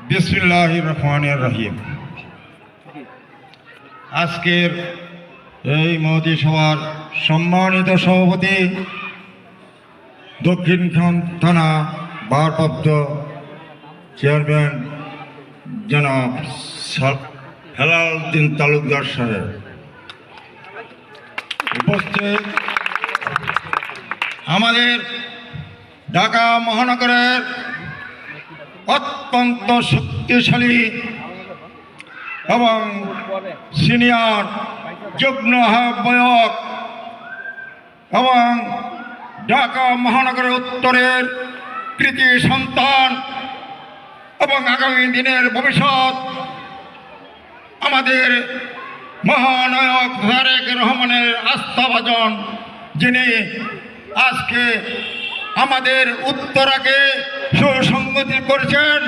বিসমিল্লাহির রহমানির রহিম। আজকের এই মহতী সভার সম্মানিত সভাপতি, দক্ষিণখান থানা ভারপ্রাপ্ত চেয়ারম্যান জনাব হেলাল উদ্দিন তালুকদার সাহেব, উপস্থিত আমাদের ঢাকা মহানগরের অত্যন্ত শক্তিশালী এবং সিনিয়র যুগ্ম আহ্বায়ক এবং ঢাকা মহানগরের উত্তরের কৃতি সন্তান এবং আগামী দিনের ভবিষ্যৎ আমাদের মহানায়ক তারেক রহমানের আস্থাভাজন, যিনি আজকে আমাদের উত্তরাকে সুসংগতি করেছেন,